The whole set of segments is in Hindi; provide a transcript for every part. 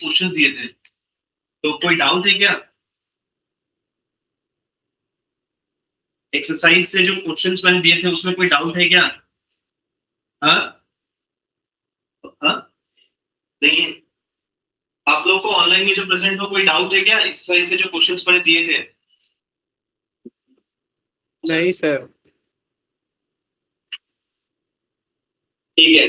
क्वेश्चन दिए थे, तो कोई डाउट है क्या? एक्सरसाइज से जो क्वेश्चंस मैंने दिए थे उसमें कोई डाउट है क्या? हाँ हाँ, नहीं है। आप लोगों को ऑनलाइन में जो प्रेजेंट हो कोई डाउट है क्या एक्सरसाइज से जो क्वेश्चंस मैंने दिए थे? नहीं सर। ठीक है।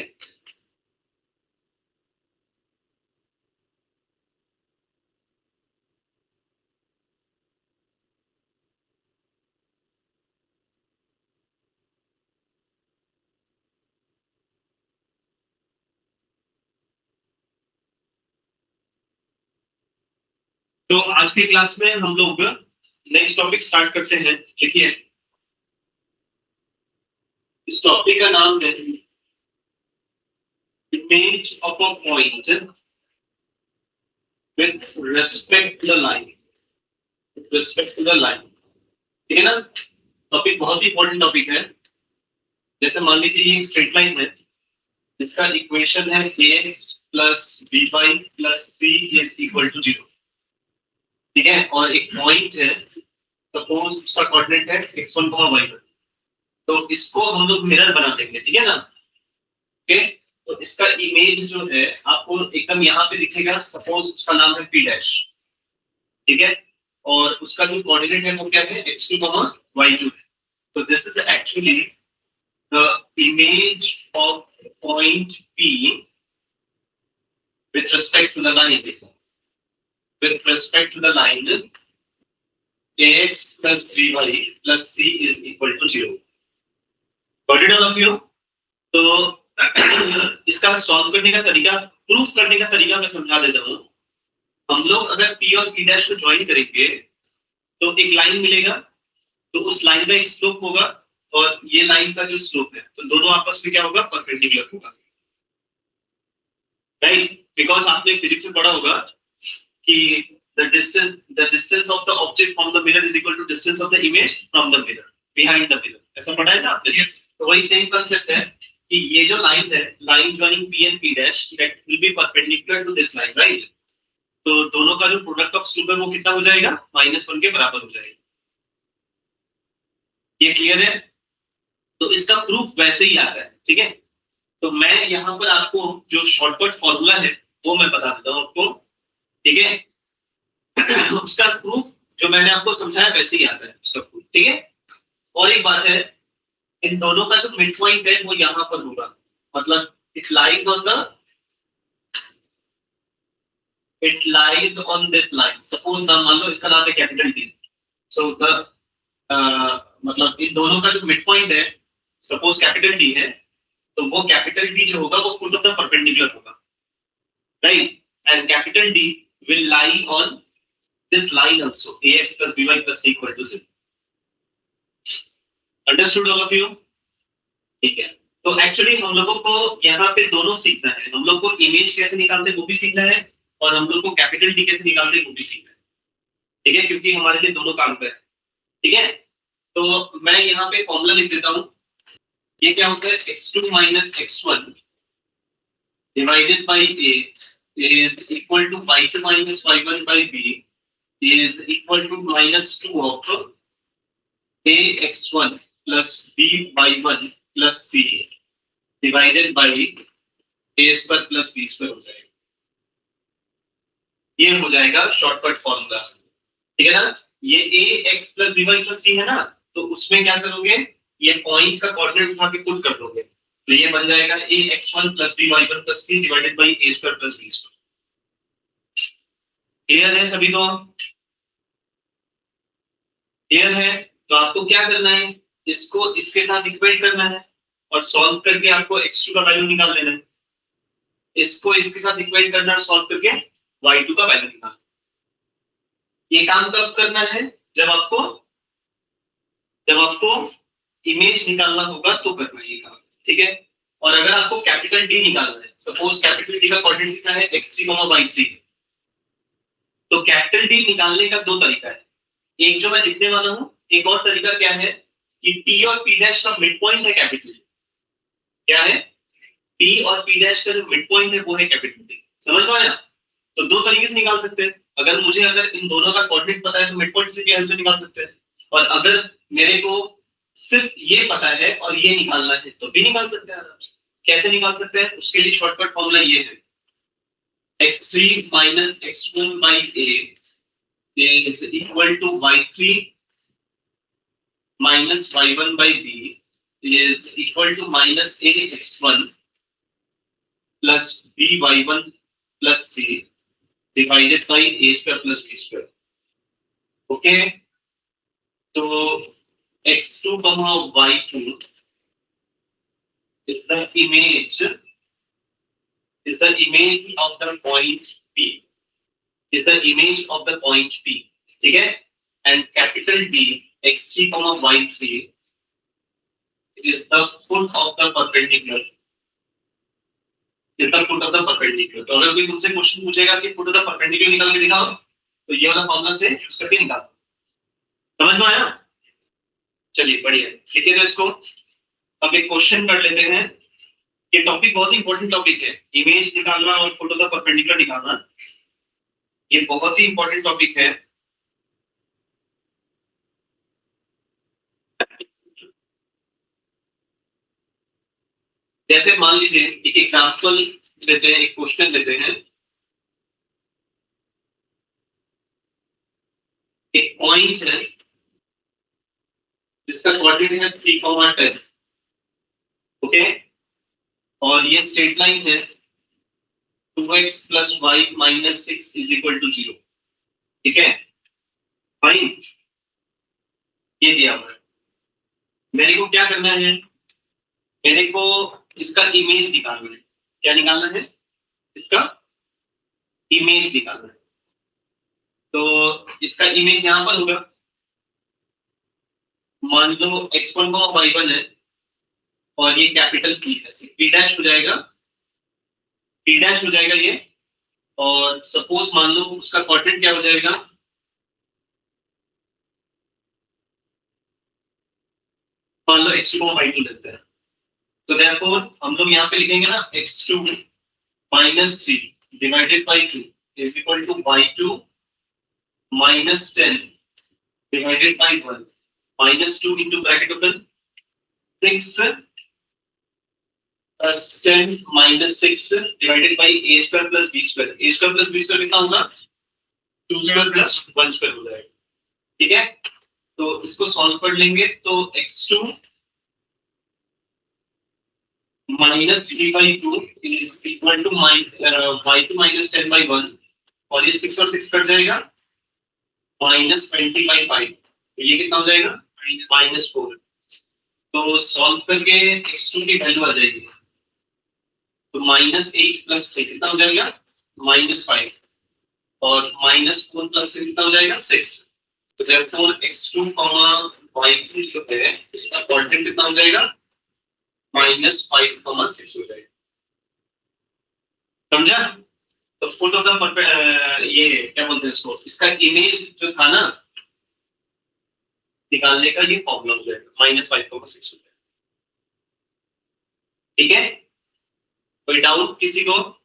तो आज की क्लास में हम लोग नेक्स्ट टॉपिक स्टार्ट करते हैं। देखिए, इस टॉपिक का नाम है image of a point with respect to the line. Respect to the line, ठीक है ना? टॉपिक बहुत ही इंपॉर्टेंट टॉपिक है। जैसे मान लीजिए ये एक स्ट्रेट लाइन है जिसका इक्वेशन है ax plus by plus c is equal to 0, ठीक है? और एक पॉइंट है, सपोज उसका कोऑर्डिनेट है x1 y1। तो इसको हम लोग मिरर बना देंगे, ठीक है ना? ओके, तो इसका इमेज जो है आपको एकदम यहाँ पे दिखेगा। सपोज उसका नाम है p डैश, ठीक है? और उसका जो कोऑर्डिनेट है वो क्या है, x2 y2 है। तो this is actually the image of point p with respect to the line. With respect to the line, ax plus by plus c is equal to 0. Got it all of you? तो इसका सॉल्व करने का तरीका, प्रूफ करने का तरीका मैं समझा देता हूँ। हम लोग अगर p और p डैश को ज्वाइन करेंगे तो एक लाइन मिलेगा, तो उस लाइन का एक स्लोप होगा और ये लाइन का जो स्लोप है, तो दोनों आपस में क्या होगा, परपेंडिकुलर होगा, राइट? बिकॉज आपने फिजिक्स में पढ़ा होगा कि the distance of the object from the mirror is equal to distance of the image from the mirror, behind the mirror। ऐसा पढ़ा है ना आपने? yes। तो वही सेम कंसेप्ट है कि ये जो लाइन है, line joining p and p dash, that will be perpendicular to this line, right? तो दोनों का जो प्रोडक्ट ऑफ स्लोप है वो कितना हो जाएगा, -1 के बराबर हो जाएगा। ये क्लियर है? तो इसका प्रूफ वैसे ही आता है, ठीक है? तो मैं यहाँ पर आपको जो शॉर्टकट फॉर्मूला है वो मैं बता देता हूँ आपको, ठीक है? उसका प्रूफ जो मैंने आपको समझाया वैसे ही आता है उसका प्रूफ, ठीक है? और एक बात है, इन दोनों का जो मिड पॉइंट है वो यहाँ पर होगा, मतलब it lies on this line. Suppose नाम मान लो इसका नाम है कैपिटल टी। सो द मतलब इन दोनों का जो मिड पॉइंट है, सपोज कैपिटल टी है, तो वो कैपिटल टी जो होगा वो फुट ऑफ द परपेंडिकुलर होगा, right? And capital D will lie on this line also, ax plus by plus c equal to 0. Understood all of you? ठीक है। तो एक्चुअली हम लोगों को यहाँ पे दोनों सीखना है। हम लोग को इमेज कैसे निकालते हैं वो भी सीखना है, और हम लोग को कैपिटल डी कैसे निकालते हैं वो भी सीखना है, ठीक है? क्योंकि हमारे लिए दोनों काम पे है, ठीक है? तो मैं यहाँ पे फॉर्मूला लिख देता हूँ। ये क्या होता है, x2 minus x1 divided by a is equal to y2 minus y1 by b is equal to -2 of ax1 plus b by 1 plus c divided by a square plus B square हो जाएगा। ये हो जाएगा शॉर्टकट फॉर्मूला, ठीक है ना? ये a x plus b y plus c है ना, तो उसमें क्या करोगे, ये पॉइंट का कोऑर्डिनेट उठा के पुट कर दोगे, तो ये बन जाएगा a x1 plus b y1 plus c divided by a square plus b square. Clear है सभी को? क्लियर है? तो आपको क्या करना है, इसको इसके साथ इक्वेट करना है और सॉल्व करके आपको x2 का वैल्यू निकाल देना है। इसको इसके साथ इक्वेट करना है, सॉल्व करके y2 का वैल्यू निकालना। ये काम कब करना है, जब आपको इमेज निकालना होगा तो करना है ये काम, ठीक है? और अगर आपको कैपिटल डी निकालना है, सपोज कैपिटल डी का कोऑर्डिनेट कितना है, x3, y3, तो कैपिटल डी निकालने का दो तरीका है। एक जो मैं लिखने वाला हूं, एक और तरीका क्या है कि p और p डैश का मिड पॉइंट है कैपिटल, क्या है? p और p डैश का जो मिड पॉइंट है वो है कैपिटल डी। समझ में आया? तो दो तरीके से निकाल सकते हैं। अगर इन दोनों का कोऑर्डिनेट पता है तो मिड पॉइंट से की हेल्प से निकाल सकते हैं, और अगर मेरे को सिर्फ ये पता है और ये निकालना है तो भी निकाल सकते हैं आराम से। कैसे निकाल सकते हैं, उसके लिए शॉर्टकट फॉर्मूला ये है, x3 minus x1 by a is equal to y3 minus y1 by b is equal to minus a x1 plus b y1 plus c divided by a square plus b square. Okay, तो x2 y2 is the image of the point p, is the image of the point p, ठीक है, and capital D x3 y3 is the foot of the perpendicular, is the foot of the perpendicular. तो अगर कोई तुमसे क्वेश्चन पूछेगा कि foot of the perpendicular निकाल के दिखाओ, तो ये वाला फॉर्मूला से यूज करके निकालो। समझ में आया? चलिए बढ़िया, ठीक है। तो इसको अब एक क्वेश्चन कर लेते हैं। ये टॉपिक बहुत ही इंपॉर्टेंट टॉपिक है, इमेज निकालना और फोटो का परपेंडिकुलर निकालना, ये बहुत ही इंपॉर्टेंट टॉपिक है। जैसे मान लीजिए एक एग्जांपल लेते हैं, एक क्वेश्चन लेते हैं। एक पॉइंट है जिसका कोऑर्डिनेट है 3,10, ओके, और ये स्ट्रेट लाइन है 2x plus y minus 6 is equal to 0, ठीक है भाई, ये दिया हुआ है। मेरे को क्या करना है, मेरे को इसका इमेज निकालना है। क्या निकालना है? इसका इमेज निकालना है। तो इसका इमेज यहां पर होगा, मान लो x1 y1 है और ये कैपिटल P है, P डैश हो जाएगा, P डैश हो जाएगा ये। और सपोज मान लो उसका कोऑर्डिनेट क्या हो जाएगा, मान लो x2 y2 लेते हैं। तो देयरफॉर हम लोग यहाँ पे लिखेंगे ना x2 minus 3 divided by 2 is equal to y2 minus 10 divided by 1 minus 2 into bracket open 6 plus 10 minus 6 divided by a square plus b square. a square plus b square कितना होगा? 2 square plus 1 square हो जाएगा, ठीक है। तो इसको सॉल्व कर लेंगे तो x2 minus 3 by 2 is equal to y2 minus 10 by 1, और ये 6 और 6 कट जाएगा, minus 20 by 5, तो ये कितना हो जाएगा? -4। तो सॉल्व करके x2 की वैल्यू आ जाएगी, तो -8 प्लस 3 कितना हो जाएगा? -5, और -4 प्लस 3 कितना हो जाएगा? 6। तो देयरफॉर x2 y2 जो है इसका कोऑर्डिनेट कितना हो जाएगा? -5 6 हो जाएगा। समझा? तो फुट ऑफ द ये क्या बोलते हैं इसको, इसका इमेज जो था ना निकालने का, ये फॉर्मूला हो जाएगा -5,6 हो जाएगा, ठीक है। कोई डाउट किसी को?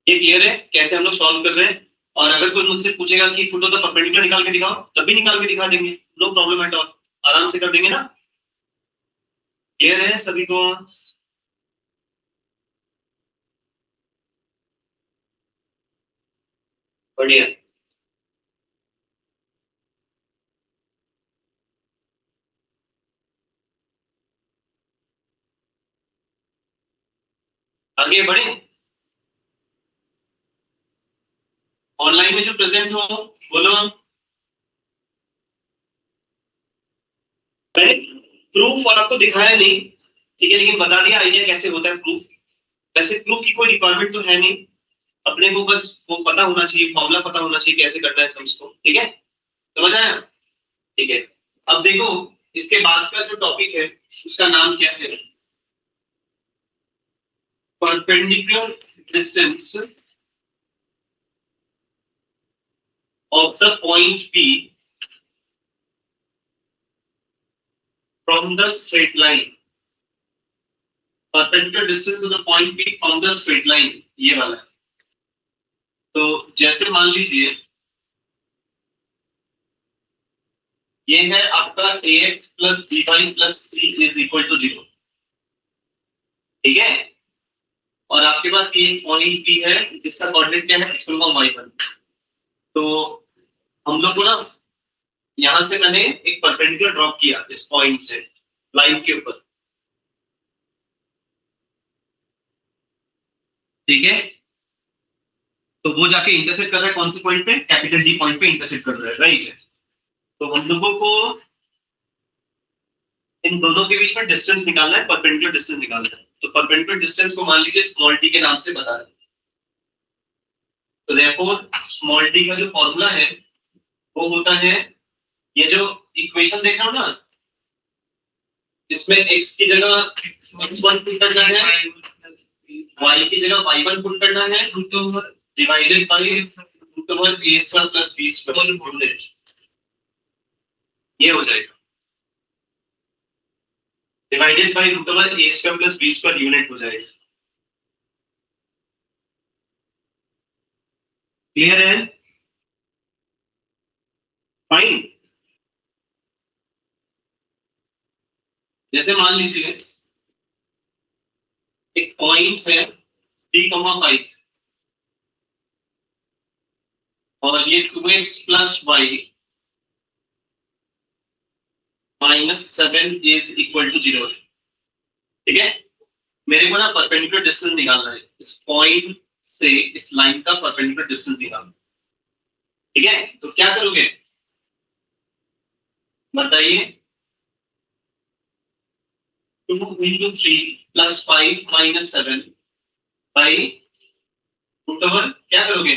ये क्लियर है कैसे हम लोग सॉल्व कर रहे हैं? और अगर कोई मुझसे पूछेगा कि फुट ऑफ द परपेंडिकुलर निकाल के दिखाओ, तब भी निकाल के दिखा देंगे, नो प्रॉब्लम एट ऑल, आराम से कर देंगे ना। क्लियर है सभी को? बढ़िया। आगे बढ़े, ऑनलाइन में जो प्रेजेंट हो बोलो। मैंने प्रूफ और आपको दिखाया नहीं, ठीक है, लेकिन बता दिया आइडिया कैसे होता है प्रूफ। वैसे प्रूफ की कोई रिक्वायरमेंट तो है नहीं, अपने को बस वो पता होना चाहिए, फॉर्मूला पता होना चाहिए कैसे करना है सम्स को। ठीक है, समझ आया? ठीक है, अब देखो इसके बाद का जो टॉपिक है उसका नाम क्या है? Perpendicular distance of the point P from the straight line. Perpendicular distance of the point P from the straight line, ये वाला। तो जैसे मान लीजिए ये है आपका ax plus B Y plus C is equal to 0। ठीक है, और आपके पास एक पॉइंट P है जिसका कोऑर्डिनेट क्या है, x1 y1। तो हम लोग को ना यहां से मैंने एक परपेंडिकुलर ड्रॉप किया इस पॉइंट से लाइन के ऊपर। ठीक है, तो वो जाके इंटरसेक्ट कर रहा है कौन से पॉइंट पे? कैपिटल डी पॉइंट पे इंटरसेक्ट कर रहा है, राइट। तो हम लोगों को इन दोनों के बीच में डिस्टेंस निकालना है, परपेंडिकुलर डिस्टेंस निकालना है। तो परपेंडिकुलर डिस्टेंस को मान लीजिए स्मॉल डी के नाम से बता रहे हैं। तो देयरफॉर स्मॉल डी का जो फॉर्मूला है वो होता है, ये जो इक्वेशन देख रहे हो ना, इसमें x की जगह x1 पुट करना है, y की जगह y1 पुट करना है, divided by root over a square plus b square unit. ये हो जाएगा divided by root over a square plus b square unit हो जाएगा। क्लियर है? फाइन। जैसे मान लीजिए एक पॉइंट है 3,5 और ये 2x plus Y minus 7 is equal to 0 है। ठीक है, मेरे को ना परपेंडिकुलर डिस्टेंस निकालना है इस पॉइंट से इस लाइन का परपेंडिकुलर डिस्टेंस निकालना। ठीक है, तो क्या करोगे बताइए? 2 into 3 plus 5 minus 7 by root over क्या करोगे?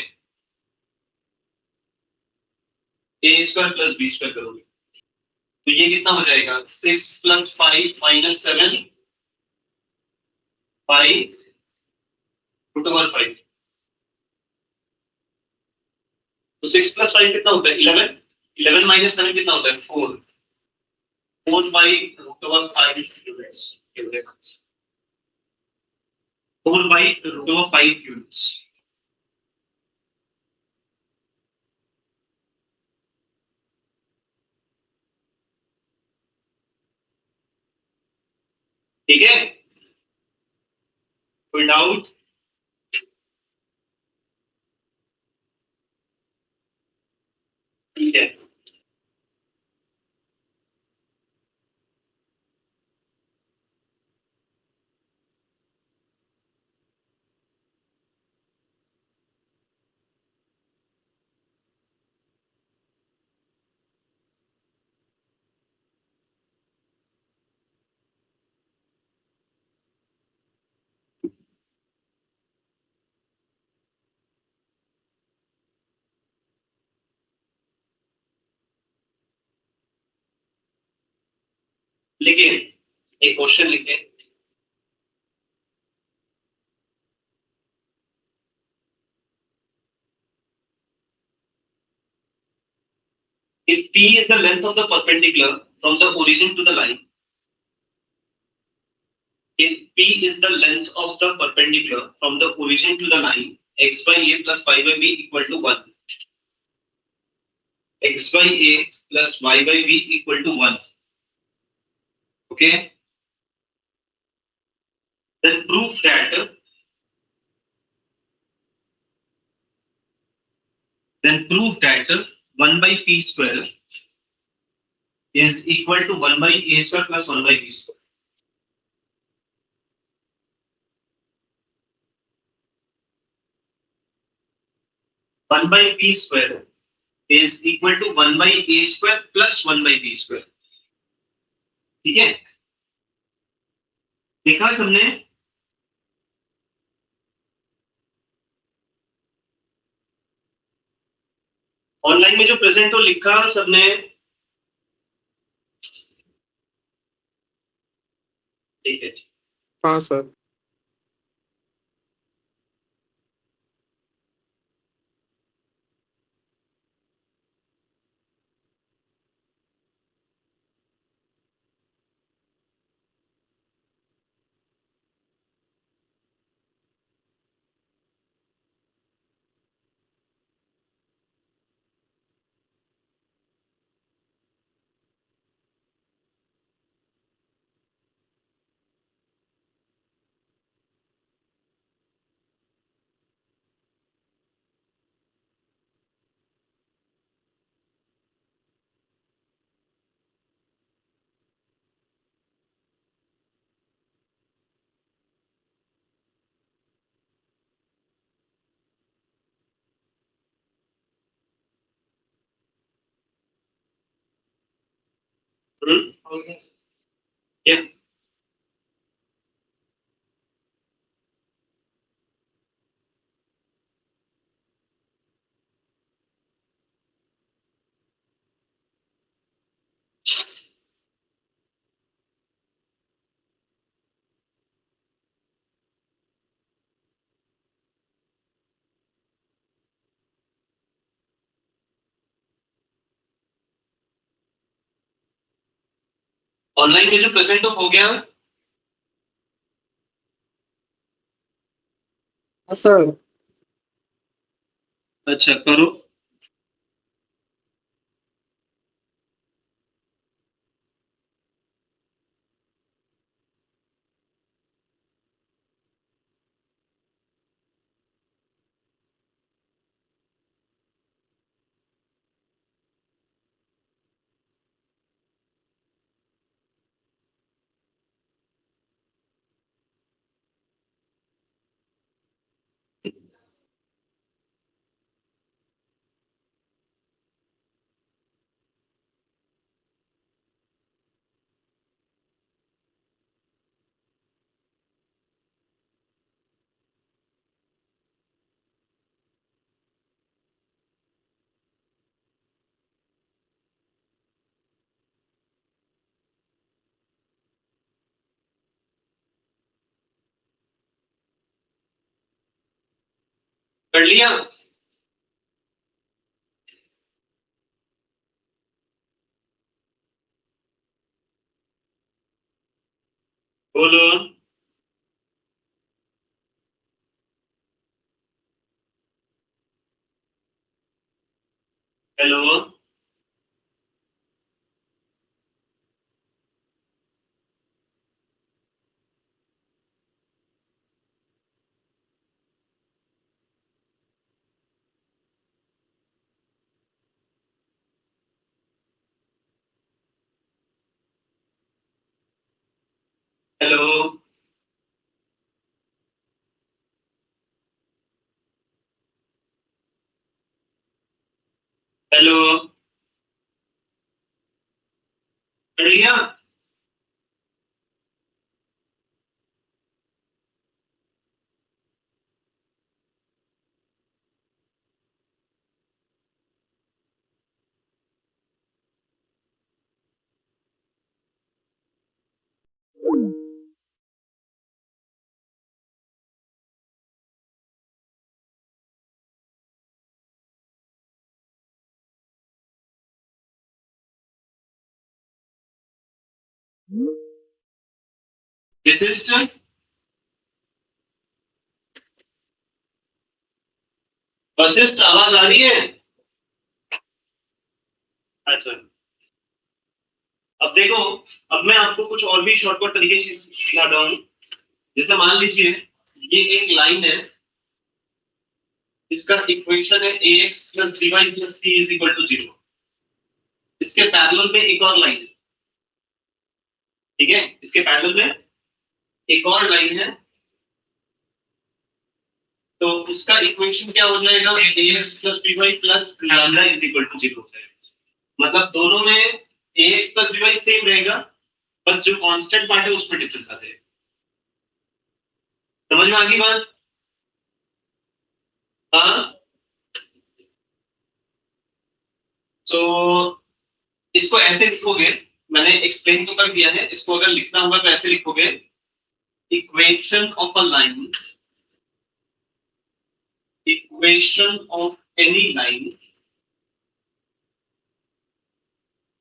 a square plus b square करोगे। तो ये कितना हो जाएगा? 6 plus 5 minus 7 by root over 5। तो 6 प्लस 5 कितना होता है? 11। 11 माइनस 7 कितना होता है? 4। 4 by root over 5 units. 4 by root over 5 units. ठीक है, कोई डाउट? ठीक है, लिखिए एक क्वेश्चन लिखे। If P is the length of the perpendicular from the origin to the line, if P is the length of the perpendicular from the origin to the line, x by a plus y by b equal to 1. X by a plus y by b equal to 1. Okay. Then prove that 1 by p square is equal to 1 by a square plus 1 by b square. One by p square is equal to 1 by a square plus 1 by b square. ठीक है, लिखा सबने? ऑनलाइन में जो प्रेजेंट हो लिखा सबने? ठीक है। हाँ सर। क्या? ऑनलाइन में जो प्रेजेंट हो गया? हाँ सर। अच्छा करो। कर लिया? बोलो। हेलो। हेलो। हेलो। कर लिया? विशिष्ट? वशिष्ठ आवाज आ रही है? अच्छा। अब देखो, अब मैं आपको कुछ और भी शॉर्टकट तरीके से सिखाता हूँ। जैसे मान लीजिए ये एक लाइन है, इसका इक्वेशन है ax plus dy plus c is equal to 0। इसके पैरेलल में एक और लाइन है। ठीक है, इसके पैरेलल में एक और लाइन है, तो उसका इक्वेशन क्या हो जाएगा? ax plus by plus lambda is equal to 0 हो जाएगा। मतलब दोनों में ax प्लस by सेम रहेगा, बस जो कांस्टेंट पार्ट है उसमें डिफरेंस आ जाएगा। समझ में आ गई बात? हाँ, तो इसको ऐसे लिखोगे, मैंने एक्सप्लेन तो कर दिया है, इसको अगर लिखना होगा तो ऐसे लिखोगे, equation of a line, equation of any line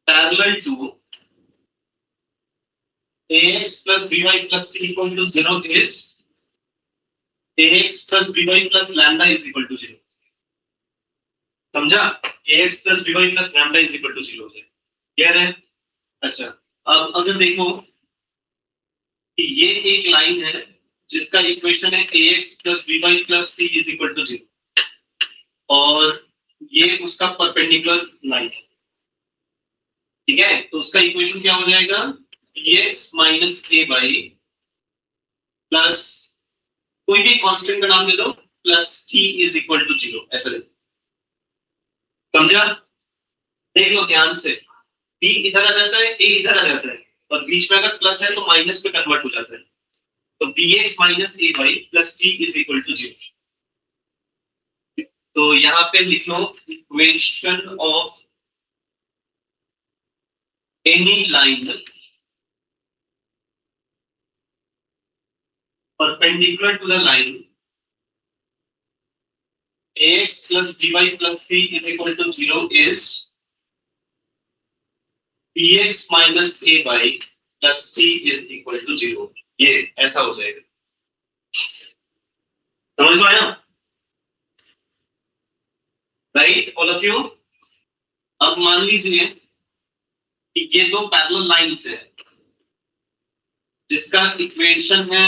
parallel to ax plus by plus c equal to 0 is ax plus by plus lambda is equal to 0. समझा? ax plus by plus lambda is equal to 0 है, क्लियर है? अच्छा, अब अगर देखो कि ये एक लाइन है जिसका इक्वेशन है ax plus by plus c is equal to 0, और ये उसका परपेंडिकुलर लाइन है, ठीक है? तो उसका इक्वेशन क्या हो जाएगा? ax minus a by plus कोई भी कांस्टेंट का नाम दे दो, plus t is equal to 0, ऐसा लिखो। समझा? देख लो ध्यान से, b इधर आ जाता है, a इधर आ जाता है, और बीच में अगर प्लस है तो माइनस में कन्वर्ट हो जाता है, तो bx minus a by plus t is equal to 0। तो यहाँ पे लिख लो equation of any line perpendicular to the line ax plus by plus c is equal to 0 is bx minus a by plus t is equal to 0। ये ऐसा हो जाएगा, समझ में आया? Right all of you? अब मान लीजिए कि ये दो पैरेलल लाइंस है जिसका इक्वेशन है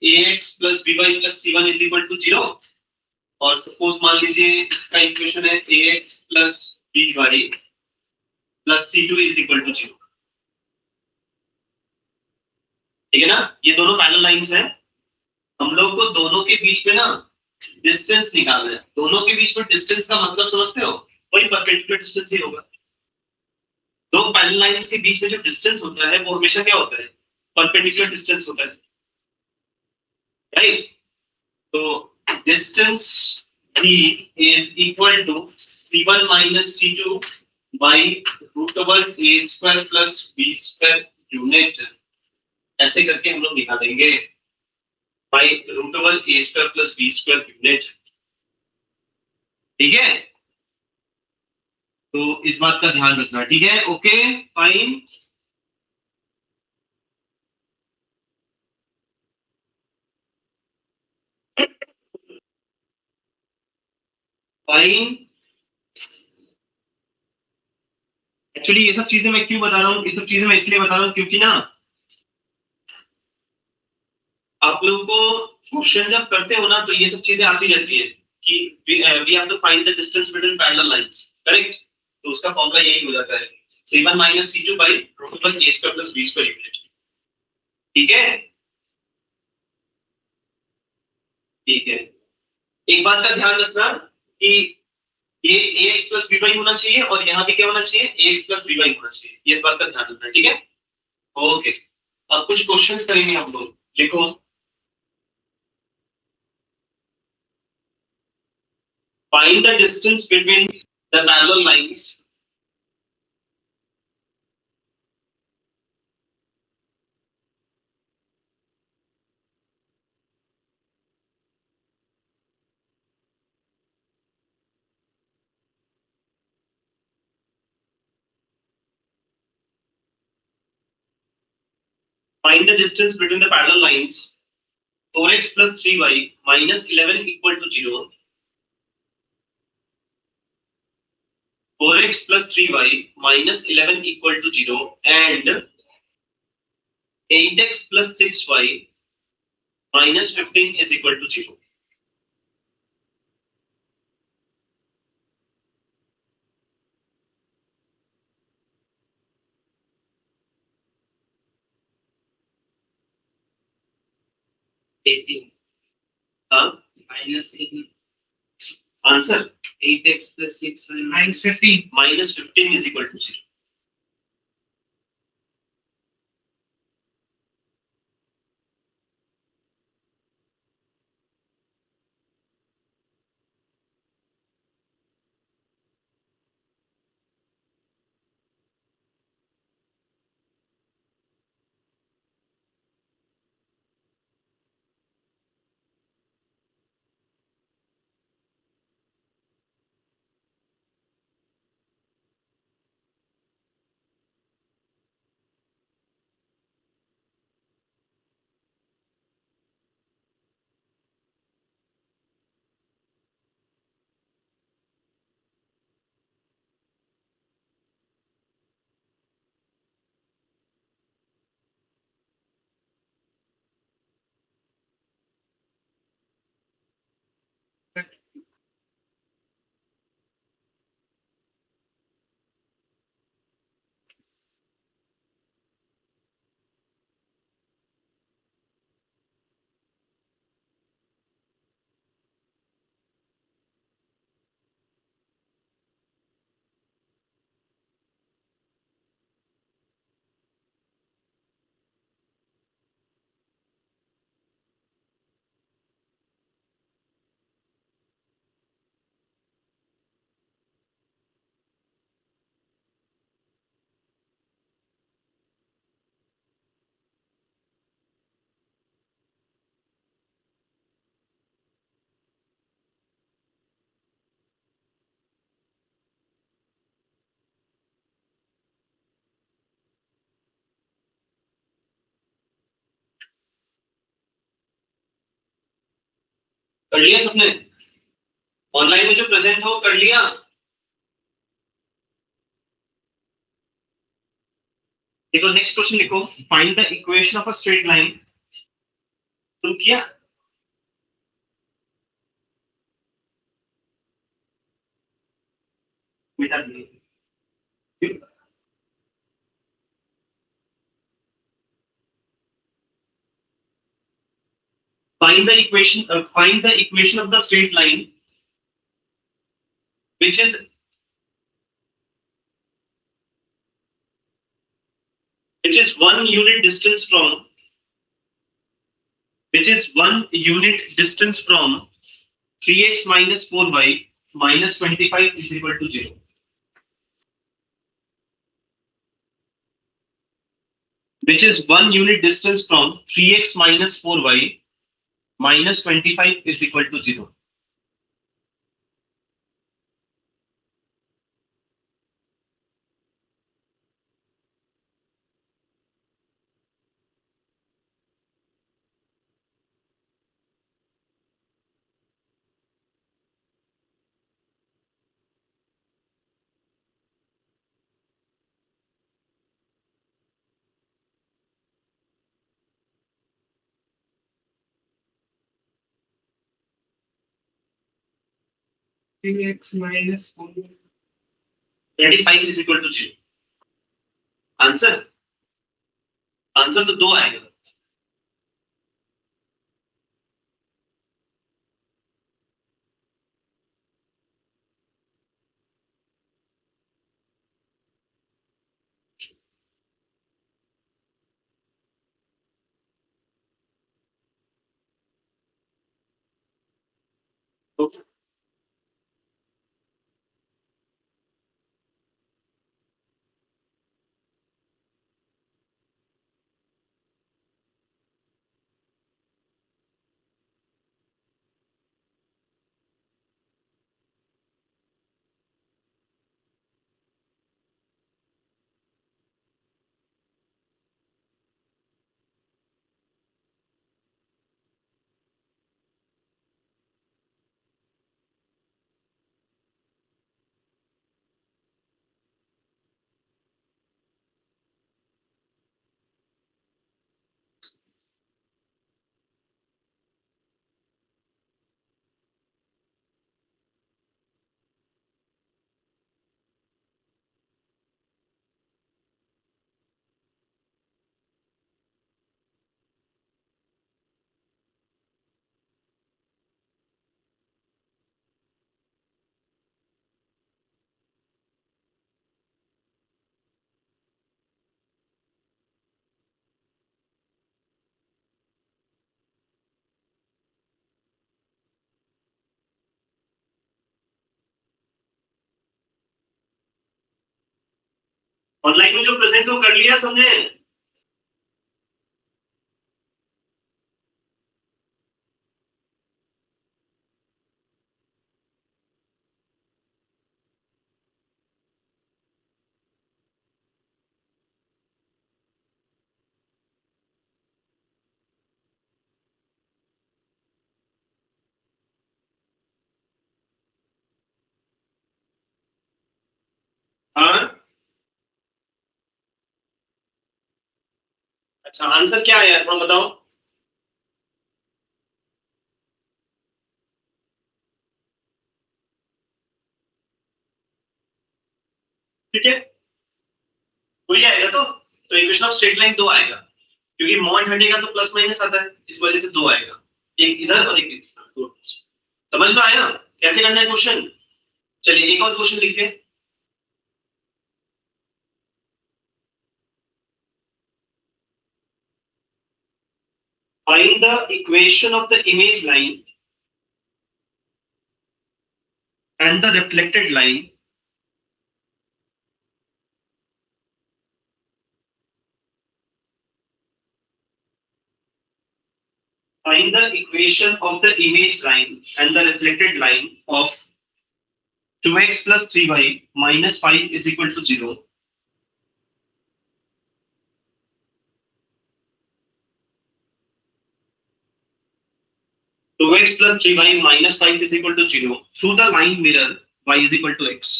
ax plus by plus c1 is equal to 0, और सपोज मान लीजिए इसका इक्वेशन है ax plus by plus c2 is equal to 0, ठीक है ना? ये दोनों पैरेलल लाइंस हैं, हम लोग को दोनों के बीच में ना डिस्टेंस निकालना है। दोनों के बीच में डिस्टेंस का मतलब समझते हो? वही परपेंडिकुलर डिस्टेंस ही होगा। दो पैरेलल लाइंस के बीच में जो डिस्टेंस होता है वो हमेशा क्या होता है? परपेंडिकुलर डिस्टेंस होता है, राइट? तो distance b is equal to c1 minus c2 by root over a square plus b square unit, ऐसे करके हम लोग निकालेंगे by root over a square plus b square unit, ठीक है? तो इस बात का ध्यान रखना, ठीक है? Okay fine. फाइन, एक्चुअली ये सब चीजें मैं क्यों बता रहा हूँ? ये सब चीजें मैं इसलिए बता रहा हूँ क्योंकि ना आप लोगों को क्वेश्चन जब करते हो ना तो ये सब चीजें आती रहती है कि we have to find the distance between parallel lines, correct? तो उसका फॉर्मूला यही हो जाता है c1 minus c2 by root over a square plus b square unit, ठीक है? ठीक है, एक बात का ध्यान रखना कि ये ax plus by होना चाहिए और यहाँ पे क्या होना चाहिए? ax plus by होना चाहिए, ये इस बात का ध्यान रखना, ठीक है? ओके, अब कुछ क्वेश्चंस करेंगे हम लोग, लिखो find the distance between the parallel lines find the distance between the parallel lines 4x plus 3y minus 11 equal to 0, 4x plus 3y minus 11 equal to 0 and 8x plus 6y minus 15 is equal to 0। Minus answer 8x plus 6y minus 15 is equal to 0। कर लिया सबने? ऑनलाइन में जो प्रेजेंट हो कर लिया? देखो नेक्स्ट क्वेश्चन लिखो, find the equation of a straight line. तुम किया? मिटा दिए। Find the equation of the straight line which is one unit distance from, which is 1 unit distance from 3x minus 4y minus 25 is equal to 0. Which is 1 unit distance from 3x minus 4y minus 25 is equal to 0. X minus 4. 25 is equal to 0. Answer answer तो 2 आएगा। ऑनलाइन में जो प्रेजेंट हो कर लिया सबने? हाँ। अच्छा आंसर क्या है यार थोड़ा बताओ। ठीक है वही आएगा तो इक्वेशन ऑफ स्ट्रेट लाइन 2 आएगा, क्योंकि मॉड हटेगा तो प्लस माइनस आता है, इस वजह से 2 आएगा। एक इधर और एक इधर, दो। समझ में आया कैसे करना है क्वेश्चन? चलिए एक और क्वेश्चन लिखिए। Find the equation of the image line and the reflected line find the equation of the image line and the reflected line of 2x plus 3y minus 5 is equal to 0. 2x plus 3y minus 5 is equal to 0 through the line mirror y is equal to x.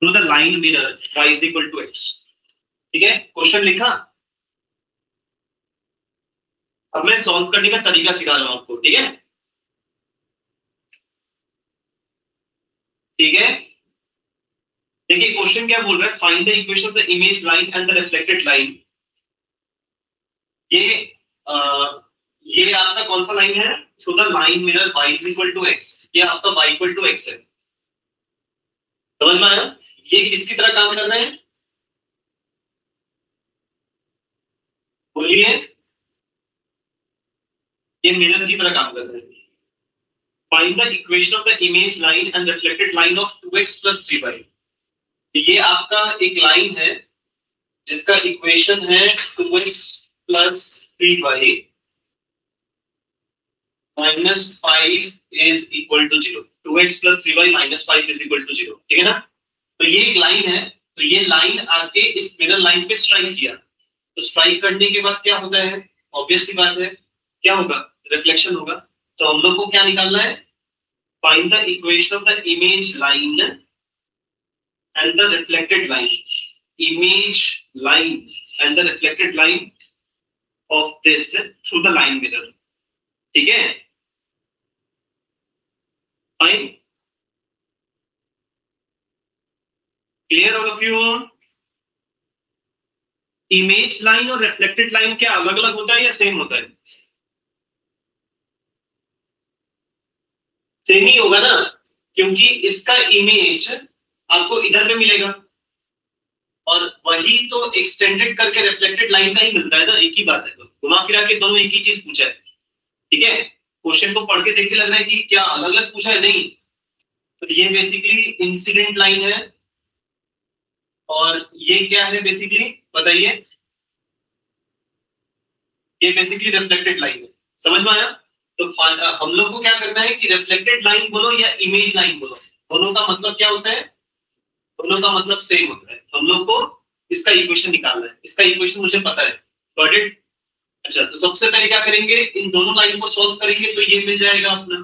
Through the line mirror y is equal to x. ठीक है, क्वेश्चन लिखा। अब मैं सॉल्व करने का तरीका सिखा रहा हूं आपको, ठीक है? ठीक है, देखिए क्वेश्चन क्या बोल रहा है, find the equation of the image line and the reflected line. ये ये आपका कौन सा लाइन है? Through the line mirror y is equal to x। ये आपका y इक्वल टू x है, समझ में आया? ये किसकी तरह काम कर रहे हैं, बोलिए? ये मिरर की तरह काम कर रहे हैं। Find the equation of the image line and reflected line of 2x plus 3y। ये आपका एक लाइन है जिसका इक्वेशन है 2x plus 3y minus 5 is equal to 0। 2x plus 3y minus 5 is equal to 0, ठीक है ना? तो ये एक लाइन है, तो ये लाइन आके इस मिरर लाइन पे स्ट्राइक किया, तो स्ट्राइक करने के बाद क्या होता है? ऑब्वियस सी बात है, क्या होगा? रिफ्लेक्शन होगा। तो हम लोग को क्या निकालना है? Find the equation of the image line and the reflected line. Image line and the reflected line of this through the line mirror, ठीक है? Fine, clear all of you? Image line और रिफ्लेक्टेड लाइन क्या अलग अलग होता है या सेम होता है? सेम ही होगा ना, क्योंकि इसका इमेज आपको इधर पे मिलेगा और वही तो एक्सटेंडेड करके रिफ्लेक्टेड लाइन का ही मिलता है ना, एक ही बात है। तो घुमा फिरा के दोनों एक ही चीज पूछा है, ठीक है? क्वेश्चन को पढ़ के देख के लग रहा है कि क्या अलग अलग पूछा है, नहीं। तो ये बेसिकली इंसिडेंट लाइन है और ये क्या है बेसिकली, बताइए? ये बेसिकली रिफ्लेक्टेड लाइन है, समझ में आया? तो हम लोग को क्या करना है कि रिफ्लेक्टेड लाइन बोलो या इमेज लाइन बोलो, दोनों का मतलब क्या होता है? दोनों का मतलब सेम होता है। हम लोग को इसका इक्वेशन निकालना है, इसका इक्वेशन मुझे पता है, गॉट इट? अच्छा, तो सबसे पहले क्या करेंगे, इन दोनों लाइन को सॉल्व करेंगे, तो ये मिल जाएगा अपना।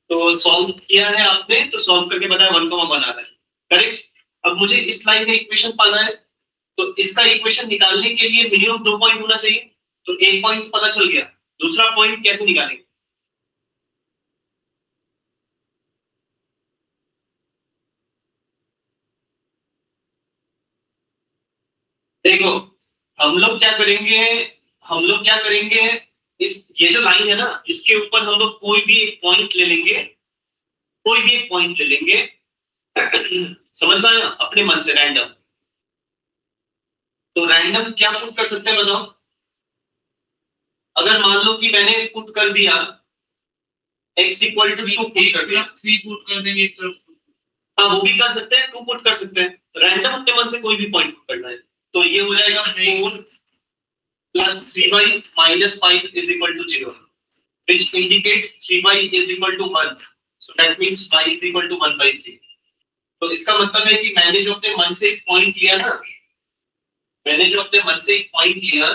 तो सॉल्व किया है आपने, तो सॉल्व करके बताया 1,1 आ रहा है, करेक्ट? अब मुझे इस लाइन का इक्वेशन पाना है, तो इसका इक्वेशन निकालने के लिए मिनिमम 2 पॉइंट होना चाहिए। तो एक पॉइंट पता चल गया, दूसरा पॉइंट कैसे निकालेंगे? देखो, हम लोग क्या करेंगे, हम लोग क्या करेंगे, इस ये जो लाइन है ना, इसके ऊपर हम लोग कोई भी एक पॉइंट ले लेंगे, कोई भी एक पॉइंट ले लेंगे समझ में आया? अपने मन से रैंडम। तो रैंडम क्या पुट कर सकते हैं बताओ? अगर मान लो कि मैंने पुट कर दिया x इक्वल टू 2 पुट कर दिया, 3 पुट कर देंगे एक तरफ। हाँ, वो भी कर सकते हैं, 2 पुट कर सकते हैं, रैंडम अपने मन से कोई भी पॉइंट पुट करना है। तो ये हो जाएगा 4 plus 3y minus 5 is equal to 0, which indicates 3y is equal to 1. So that means y is equal to 1 by 3. तो इसका मतलब है कि मैंने जो अपने मन से एक पॉइंट लिया ना, मैंने जो अपने मन से एक पॉइंट लिया,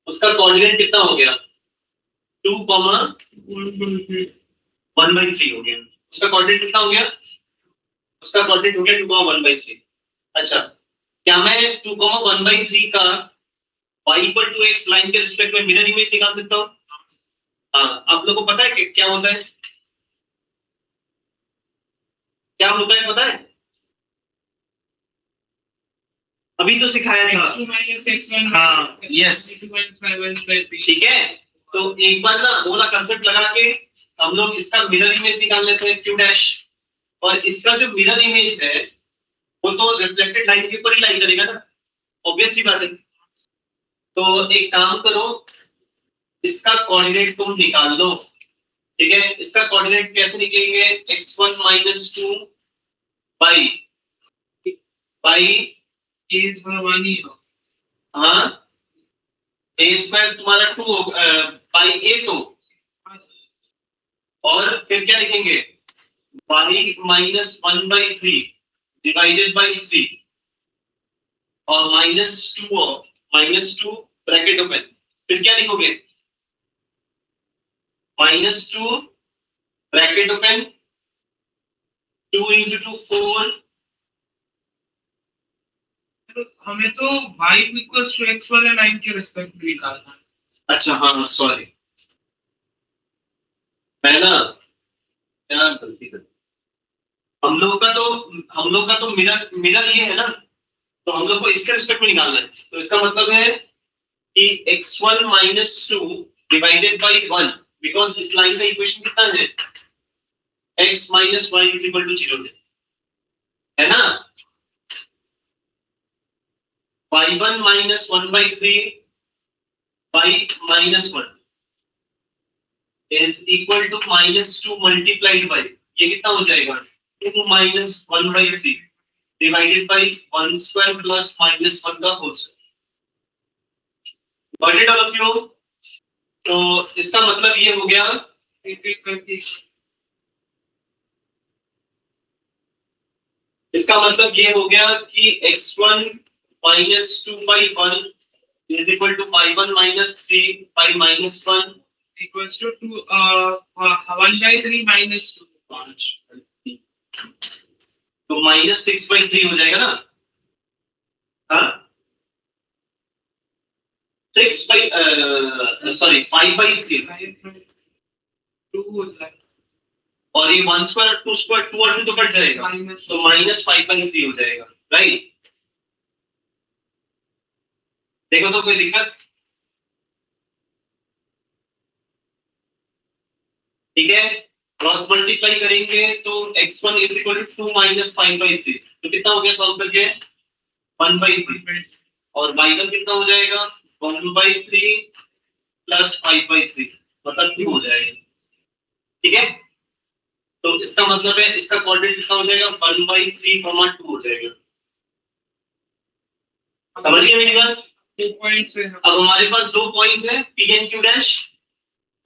उसका कोऑर्डिनेट कितना हो गया? 2, 1 by 3 हो गया। उसका कोऑर्डिनेट कितना हो गया? उसका कोऑर्डिनेट हो गया 2, 1 by 3। अच्छा, क्या मैं 2, 1 by 3 का y equal to x line के रिस्पेक्ट में मिरर इमेज निकाल सकता हूँ? हाँ, आप लोगों को पता है कि क्या होता है? क्या होता है पता है? अभी तो सिखाया था। हाँ, यस, ठीक है। तो एक बार ना वो वाला कंसेप्ट लगा के हम लोग इसका मिरर इमेज निकाल लेते हैं, q डैश, और इसका जो मिरर इमेज है वो तो रिफ्लेक्टेड लाइन के ऊपर ही लाई करेगा ना, ऑब्वियस सी बात है। तो एक काम करो, इसका कोऑर्डिनेट तुम निकाल लो, ठीक है? इसका कोऑर्डिनेट कैसे निकलेंगे? x1 minus 2 by a square 1 ही हो। हाँ, a स्क्वायर तुम्हारा 2 होगा by a, तो और फिर क्या लिखेंगे? y minus 1 by 3 divided by 3 और minus 2 ब्रैकेट ओपन, फिर क्या लिखोगे? -2 ब्रैकेट ओपन 2 into 2 4। हमें तो y इक्वल्स टू x वाले लाइन के रिस्पेक्ट में निकालना है। अच्छा हाँ सॉरी, मैं ना क्या गलती कर, हम लोग का तो मिरर मिरर ये है ना, तो हम लोग को इसके रिस्पेक्ट में निकालना है। तो इसका मतलब है कि x1 - 2 डिवाइडेड बाई 1, बिकॉज इस लाइन का इक्वेशन कितना है? x - y = 0 है ना। y1 - 1/3 y -1 is equal to -2 multiplied by, ये कितना हो जाएगा? 2 - 1/3 divided by 1 square plus -1 का whole square. Got it all of you? तो इसका मतलब ये हो गया, एक-एक करके इसका मतलब ये हो गया कि x1 - 2/1 is equal to y1 - 3 by -1 equals to 1/3 minus 2 5, तो -6/3 हो जाएगा ना। हाँ 5/3 2 होता है और ये 1 स्क्वायर 2 स्क्वायर 2 और 2 तो कट जाएगा, माइनस तो -5/3 हो जाएगा। राइट, देखो तो कोई दिक्कत? ठीक है, क्रॉस मल्टीप्लाई करेंगे तो x1 = 2 - 5/3, तो कितना हो गया सॉल्व करके? 1/3। और y1 कितना हो जाएगा? 1/3 प्लस 5/3 मतलब 2 हो जाएगा। ठीक है, तो इसका मतलब है इसका कोऑर्डिनेट कितना हो जाएगा? 1/3, 2 हो जाएगा। समझ गए मेरी बात? 2 पॉइंट से अब हमारे पास दो पॉइंट है P एंड Q डैश,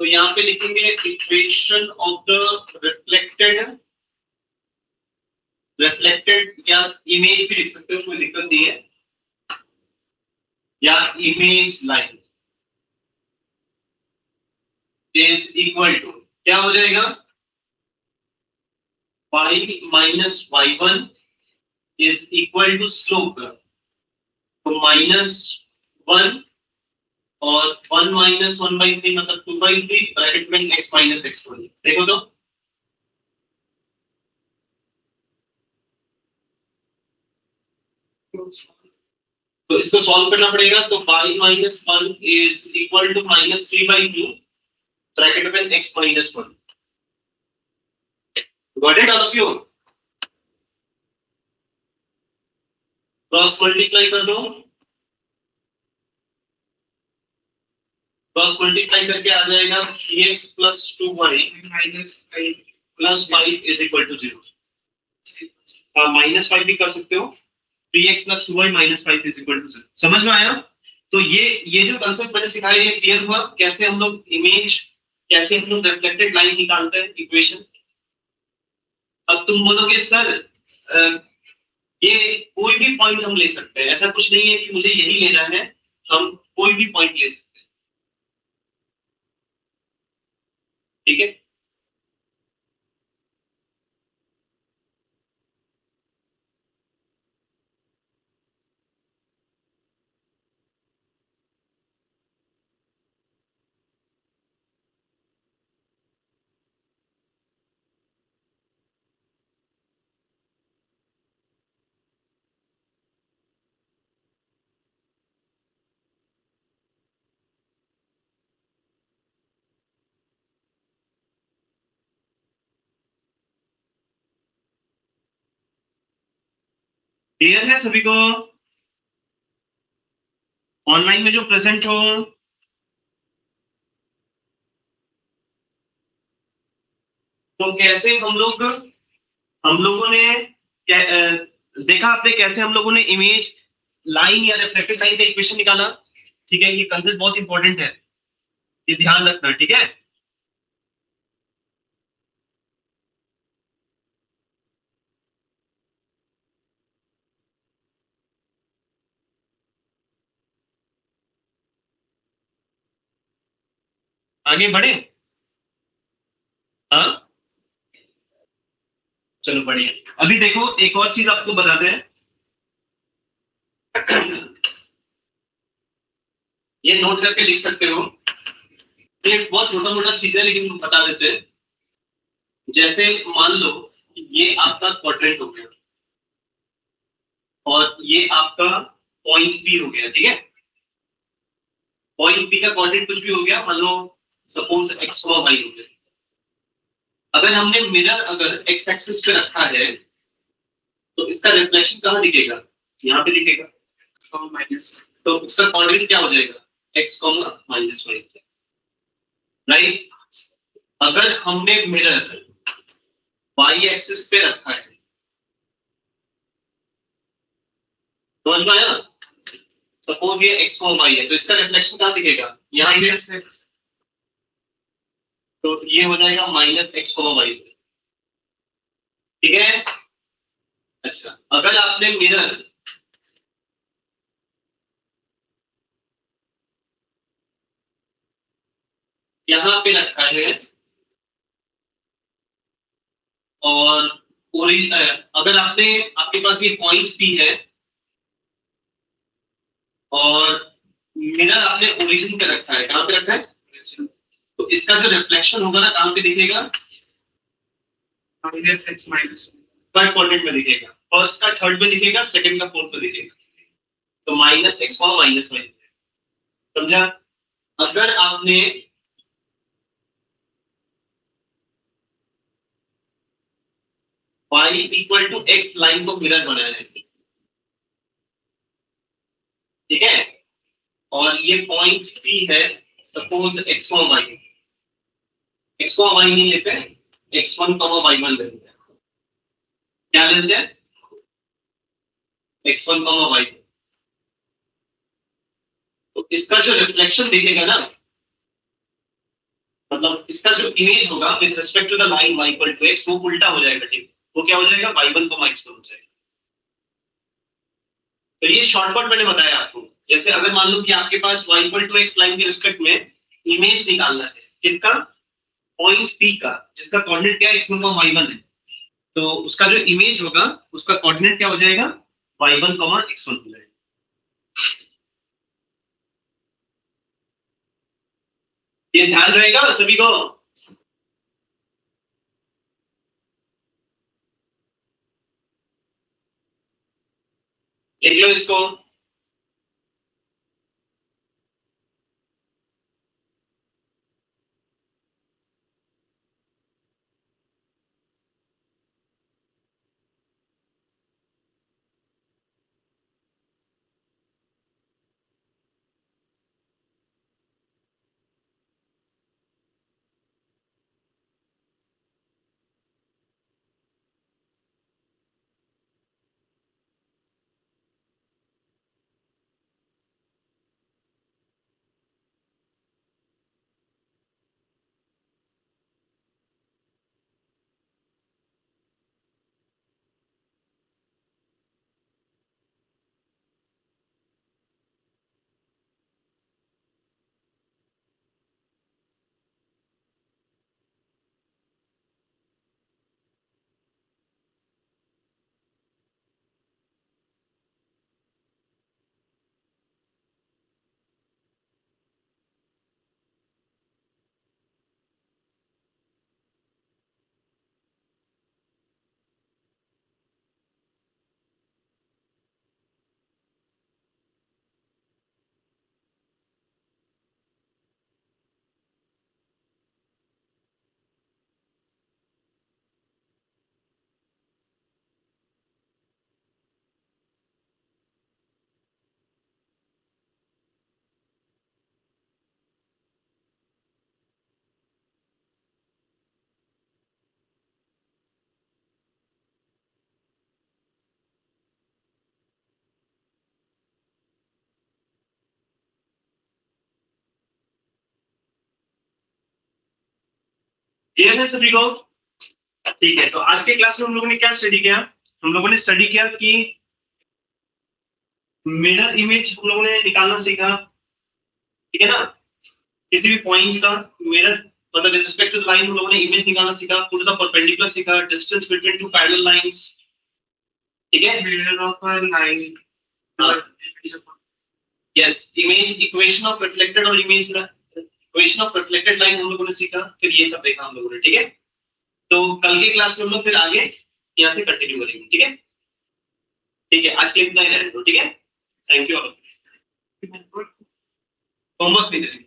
तो यहाँ पे लिखेंगे इक्वेशन ऑफ द रिफ्लेक्टेड या इमेज भी लिख सकते हो, कोई दिक्कत नहीं है, या image line is equal to क्या हो जाएगा? y - y1 is equal to slope, तो -1 और 1 - 1/3 मतलब 2/3 ब्रैकेट में x - x1। देखो तो इसको सॉल्व करना पड़ेगा, तो y - 1 is equal to -3/2 bracket में x - 1। Got it all of you? Cross multiply कर दो, क्रॉस मल्टीप्लाई करके आ जाएगा 3x + 2y -5 + 5 is equal to 0। -5 भी कर सकते हो, 3x + 2y - 5 is equal to 0। समझ में आया? तो ये जो कंसेप्ट मैंने सिखाया ये क्लियर हुआ? कैसे हम लोग इमेज, कैसे हम लोग रिफ्लेक्टेड लाइन निकालते हैं इक्वेशन। अब तुम बोलोगे सर ये कोई भी पॉइंट हम ले सकते हैं, ऐसा कुछ नहीं है कि मुझे यही लेना है, हम कोई भी पॉइंट ले सकते हैं। ठीक है, क्लियर है सभी को? ऑनलाइन में जो प्रेजेंट हो, तो कैसे हम लोगों ने देखा आपने कैसे हम लोगों ने इमेज लाइन या रिफ्लेक्टेड लाइन का इक्वेशन निकाला। ठीक है, ये कंसेप्ट बहुत इंपॉर्टेंट है, ये ध्यान रखना। ठीक है, आगे बढ़े? हाँ चलो बढ़िया। अभी देखो एक और चीज आपको बताते हैं। ये नोट करके लिख सकते हो। ये बहुत छोटा मोटा चीज है लेकिन बता देते हैं। जैसे मान लो ये आपका क्वाड्रेंट हो गया और ये आपका पॉइंट पी हो गया, ठीक है। पॉइंट पी का कोऑर्डिनेट कुछ भी हो गया, मान लो सपोज एक्स और वाई हो गया। अगर हमने मिरर अगर एक्स एक्सिस पे रखा है तो इसका रिफ्लेक्शन कहाँ दिखेगा? यहाँ पे दिखेगा माइनस। तो उसका कोऑर्डिनेट क्या हो जाएगा? X comma minus Y, right. अगर हमने मिरर वाई एक्सिस पे रखा है, समझ में आया? सपोज ये एक्स कॉमा वाई है तो इसका रिफ्लेक्शन कहाँ दिखेगा? यहाँ पे। तो ये हो जाएगा माइनस एक्स कॉमा वाई, ठीक है। अच्छा अगर आपने मिरर यहाँ पे रखा है और अगर आपने आपके पास ये पॉइंट पी है और मिरर आपने ओरिजिन पे रखा है, कहाँ पे रखा है? तो इसका जो रिफ्लेक्शन होगा ना कहाँ पे दिखेगा? थर्ड क्वाड्रेंट में दिखेगा। फर्स्ट का थर्ड में दिखेगा, सेकंड का फोर्थ में दिखेगा। तो माइनस एक्स माइनस वाई, समझा? अगर आपने y equal to X line को मिरर बनाया है, ठीक है, और ये पॉइंट P है, suppose X Y. X Y नहीं लेते हैं, x1 वाई वन लेते हैं। क्या लेते हैं? x1 Y. तो इसका जो रिफ्लेक्शन दिखेगा ना, मतलब इसका जो इमेज होगा with respect to the line y equal to x, वो उल्टा हो जाएगा, ठीक। वो क्या हो जाएगा? y1 x1 हो जाएगा। तो ये शॉर्टकट मैंने बताया आपको। जैसे अगर मान लो कि आपके पास y equal to x line के रिस्पेक्ट में इमेज निकालना है किसका? पॉइंट P का, जिसका कोऑर्डिनेट क्या है? x1 y1 है। तो उसका जो इमेज होगा उसका कोऑर्डिनेट क्या हो जाएगा? y1 x1 हो जाएगा। ये ध्यान रहेगा सभी को। लिख लो इसको। क्लियर है सभी को? ठीक है, तो आज के क्लास में हम लोगों ने क्या स्टडी किया? हम लोगों ने स्टडी किया कि मिरर इमेज हम लोगों ने निकालना सीखा, ठीक है ना। किसी भी पॉइंट का मिरर मतलब with respect to the line हम लोगों ने इमेज निकालना सीखा, पुट द परपेंडिकुलर सीखा, distance between two parallel lines, ठीक है। Mirror of a line, yes, image equation of reflected और image equation of reflected line हम लोगों ने सीखा, फिर ये सब देखा हम लोगों ने, ठीक है। तो कल के क्लास में हम लोग फिर आगे यहाँ से कंटिन्यू करेंगे, ठीक है। ठीक है, आज के लिए इतना ही रहने दो, ठीक है। Thank you all. होमवर्क नहीं देंगे।